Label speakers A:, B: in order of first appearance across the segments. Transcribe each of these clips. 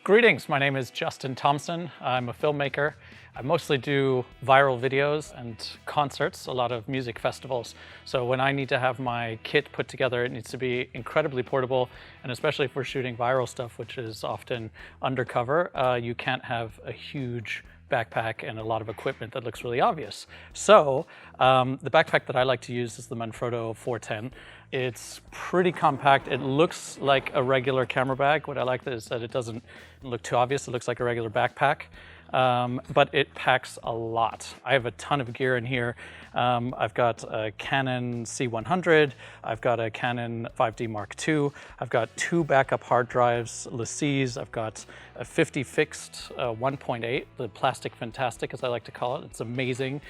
A: Greetings, my name is Justin Thomson. I'm a filmmaker. I mostly do viral videos and concerts, a lot of music festivals. So when I need to have my kit put together, it needs to be incredibly portable, and especially if we're shooting viral stuff, which is often undercover, you can't have a huge backpack and a lot of equipment that looks really obvious. So the backpack that I like to use is the Manfrotto 410. It's pretty compact. It looks like a regular camera bag. What I like is that it doesn't look too obvious. It looks like a regular backpack, but it packs a lot. I have a ton of gear in here. I've got a Canon C100. I've got a Canon 5D Mark II. I've got 2 backup hard drives, LaCie's. I've got a 50 fixed 1.8, the plastic fantastic, as I like to call it. It's amazing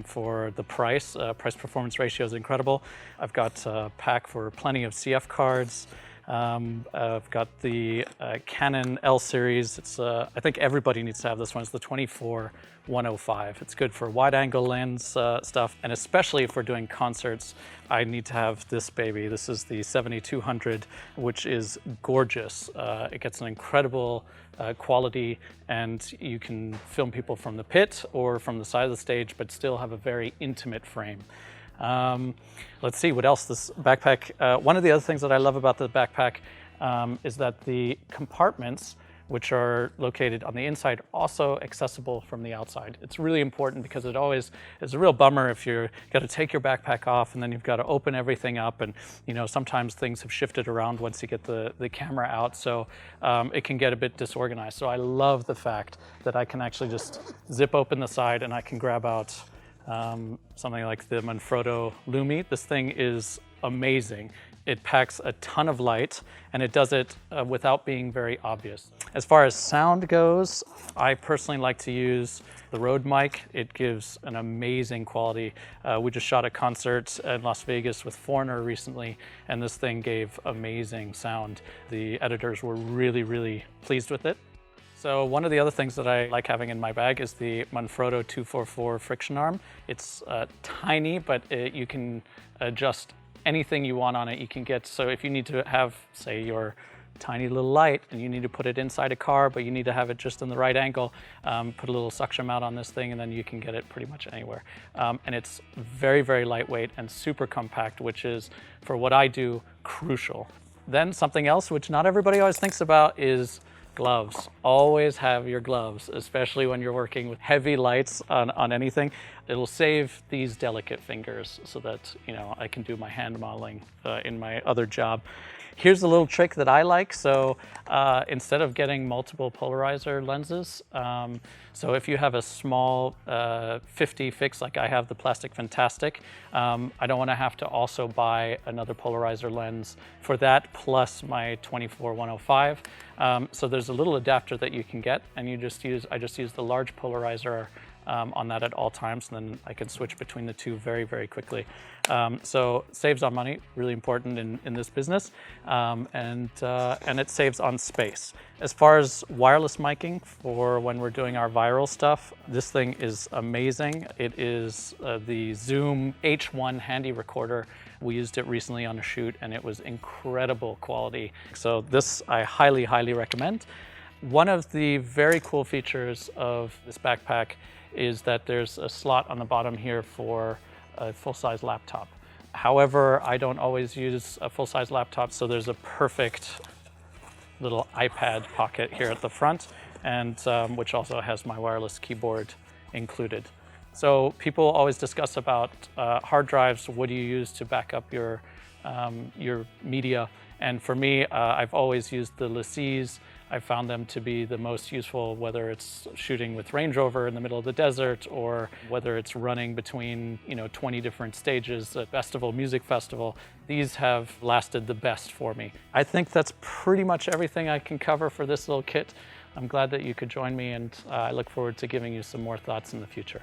A: for the price. Price-performance ratio is incredible. I've got a pack for plenty of CF cards. I've got the Canon L series. It's I think everybody needs to have this one. It's the 24-105. It's good for wide-angle lens stuff, and especially if we're doing concerts, I need to have this baby. This is the 7200, which is gorgeous. It gets an incredible quality, and you can film people from the pit or from the side of the stage, but still have a very intimate frame. Let's see what else this backpack, one of the other things that I love about the backpack is that the compartments, which are located on the inside, also accessible from the outside. It's really important because it always is a real bummer if you're got to take your backpack off and then you've got to open everything up, and sometimes things have shifted around once you get the camera out, so it can get a bit disorganized. So I love the fact that I can actually just zip open the side and I can grab out something like the Manfrotto Lumi. This thing is amazing. It packs a ton of light, and it does it without being very obvious. As far as sound goes, I personally like to use the Rode mic. It gives an amazing quality. We just shot a concert in Las Vegas with Foreigner recently, and this thing gave amazing sound. The editors were really, really pleased with it. So one of the other things that I like having in my bag is the Manfrotto 244 friction arm. It's tiny, but you can adjust anything you want on it. You can get, so if you need to have, say, your tiny little light and you need to put it inside a car, but you need to have it just in the right angle, put a little suction mount on this thing and then you can get it pretty much anywhere. And it's very, very lightweight and super compact, which is, for what I do, crucial. Then something else which not everybody always thinks about is gloves. Always have your gloves, especially when you're working with heavy lights on anything. It'll save these delicate fingers so that I can do my hand modeling in my other job. Here's a little trick that I like. So instead of getting multiple polarizer lenses, so if you have a small 50 fix, like I have the plastic fantastic, I don't want to have to also buy another polarizer lens for that, plus my 24-105. So there's a little adapter that you can get, and I just use the large polarizer on that at all times, and then I can switch between the two very, very quickly. So saves on money, really important in this business, and it saves on space. As far as wireless miking for when we're doing our viral stuff, this thing is amazing. It is the Zoom H1 handy recorder. We used it recently on a shoot, and it was incredible quality. So this I highly, highly recommend. One of the very cool features of this backpack is that there's a slot on the bottom here for a full-size laptop. However, I don't always use a full-size laptop, so there's a perfect little iPad pocket here at the front, and which also has my wireless keyboard included. So people always discuss about hard drives. What do you use to back up your media? And for me, I've always used the LaCie's. I found them to be the most useful, whether it's shooting with Range Rover in the middle of the desert, or whether it's running between 20 different stages at music festival. These have lasted the best for me. I think that's pretty much everything I can cover for this little kit. I'm glad that you could join me, and I look forward to giving you some more thoughts in the future.